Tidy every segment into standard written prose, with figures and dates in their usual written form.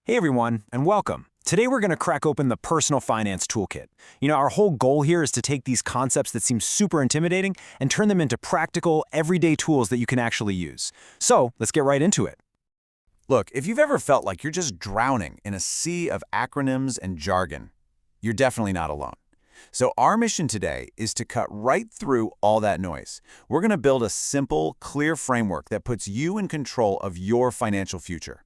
Hey everyone, and welcome. Today we're going to crack open the Personal Finance Toolkit. Our whole goal here is to take these concepts that seem super intimidating and turn them into practical, everyday tools that you can actually use. So, let's get right into it. Look, if you've ever felt like you're just drowning in a sea of acronyms and jargon, you're definitely not alone. So our mission today is to cut right through all that noise. We're going to build a simple, clear framework that puts you in control of your financial future.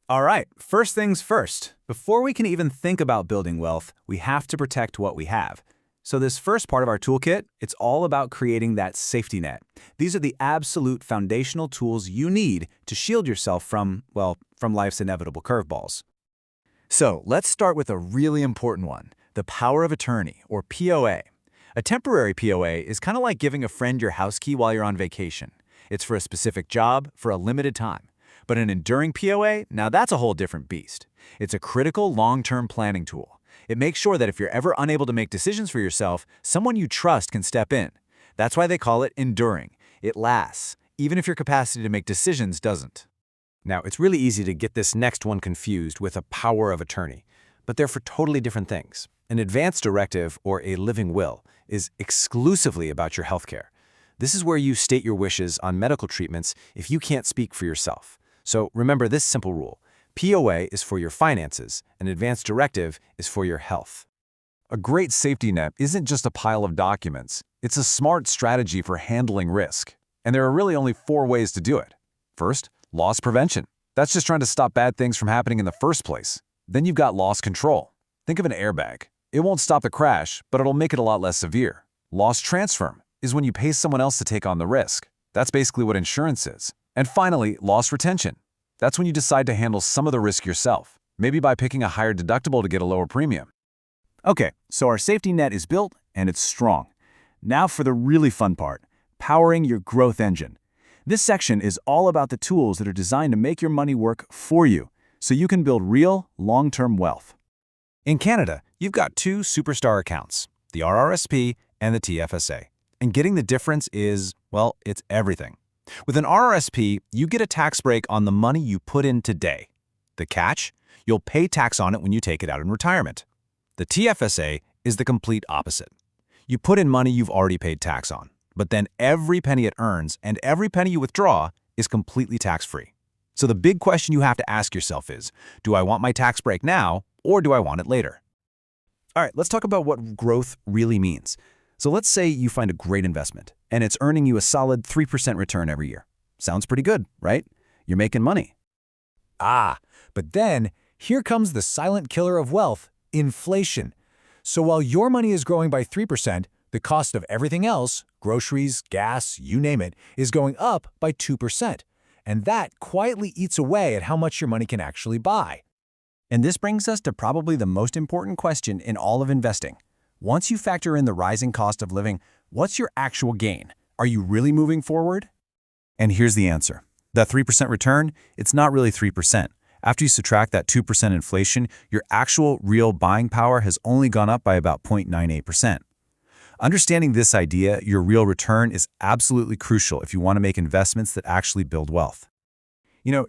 All right, first things first. Before we can even think about building wealth, we have to protect what we have. So this first part of our toolkit, it's all about creating that safety net. These are the absolute foundational tools you need to shield yourself from life's inevitable curveballs. So let's start with a really important one, the power of attorney, or POA. A temporary POA is kind of like giving a friend your house key while you're on vacation. It's for a specific job, for a limited time. But an enduring POA, now that's a whole different beast. It's a critical long-term planning tool. It makes sure that if you're ever unable to make decisions for yourself, someone you trust can step in. That's why they call it enduring. It lasts, even if your capacity to make decisions doesn't. Now, it's really easy to get this next one confused with a power of attorney, but they're for totally different things. An advance directive, or a living will, is exclusively about your healthcare. This is where you state your wishes on medical treatments if you can't speak for yourself. So remember this simple rule. POA is for your finances, an advance directive is for your health. A great safety net isn't just a pile of documents. It's a smart strategy for handling risk. And there are really only 4 ways to do it. First, loss prevention. That's just trying to stop bad things from happening in the first place. Then you've got loss control. Think of an airbag. It won't stop the crash, but it'll make it a lot less severe. Loss transfer is when you pay someone else to take on the risk. That's basically what insurance is. And finally, loss retention. That's when you decide to handle some of the risk yourself, maybe by picking a higher deductible to get a lower premium. Okay, so our safety net is built and it's strong. Now for the really fun part, powering your growth engine. This section is all about the tools that are designed to make your money work for you, so you can build real, long-term wealth. In Canada, you've got 2 superstar accounts, the RRSP and the TFSA. And getting the difference is, well, it's everything. With an RRSP, you get a tax break on the money you put in today. The catch? You'll pay tax on it when you take it out in retirement. The TFSA is the complete opposite. You put in money you've already paid tax on, but then every penny it earns and every penny you withdraw is completely tax-free. So the big question you have to ask yourself is, do I want my tax break now or do I want it later? All right, let's talk about what growth really means. So let's say you find a great investment, and it's earning you a solid 3% return every year. Sounds pretty good, right? You're making money. But then, here comes the silent killer of wealth, inflation. So while your money is growing by 3%, the cost of everything else, groceries, gas, you name it, is going up by 2%. And that quietly eats away at how much your money can actually buy. And this brings us to probably the most important question in all of investing. Once you factor in the rising cost of living, what's your actual gain? Are you really moving forward? And here's the answer. That 3% return, it's not really 3%. After you subtract that 2% inflation, your actual real buying power has only gone up by about 0.98%. Understanding this idea, your real return, is absolutely crucial if you want to make investments that actually build wealth.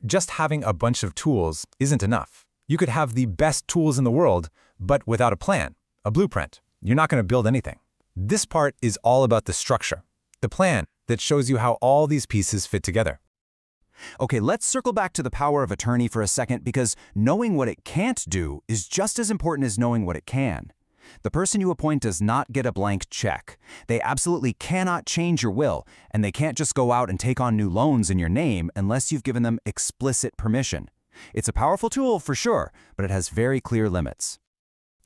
Just having a bunch of tools isn't enough. You could have the best tools in the world, but without a plan, a blueprint. You're not going to build anything. This part is all about the structure, the plan that shows you how all these pieces fit together. Okay, let's circle back to the power of attorney for a second, because knowing what it can't do is just as important as knowing what it can. The person you appoint does not get a blank check. They absolutely cannot change your will, and they can't just go out and take on new loans in your name unless you've given them explicit permission. It's a powerful tool for sure, but it has very clear limits.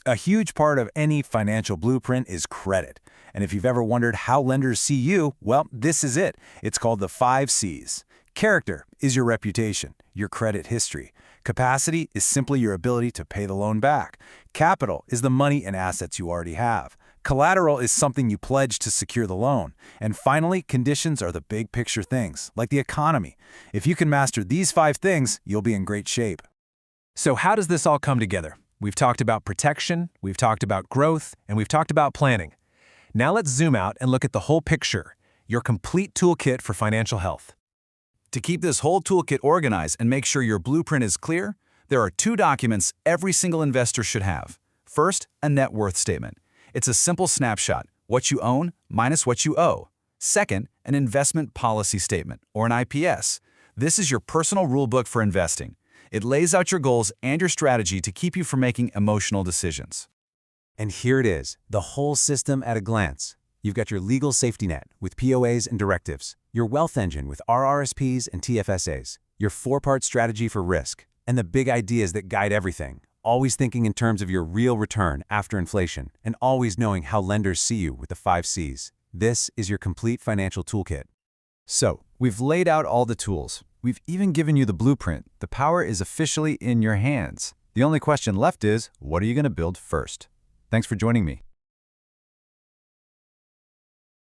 A huge part of any financial blueprint is credit. And if you've ever wondered how lenders see you, well, this is it. It's called the 5 C's. Character is your reputation, your credit history. Capacity is simply your ability to pay the loan back. Capital is the money and assets you already have. Collateral is something you pledge to secure the loan. And finally, conditions are the big picture things, like the economy. If you can master these 5 things, you'll be in great shape. So how does this all come together? We've talked about protection, we've talked about growth, and we've talked about planning. Now let's zoom out and look at the whole picture, your complete toolkit for financial health. To keep this whole toolkit organized and make sure your blueprint is clear, There are two documents every single investor should have. First, a net worth statement. It's a simple snapshot, what you own minus what you owe. Second, an investment policy statement, or an IPS. This is your personal rulebook for investing. It lays out your goals and your strategy to keep you from making emotional decisions. And here it is, the whole system at a glance. You've got your legal safety net with POAs and directives, your wealth engine with RRSPs and TFSAs, your four-part strategy for risk, and the big ideas that guide everything, always thinking in terms of your real return after inflation, and always knowing how lenders see you with the 5 C's. This is your complete financial toolkit. So, we've laid out all the tools. We've even given you the blueprint. The power is officially in your hands. The only question left is, what are you going to build first? Thanks for joining me.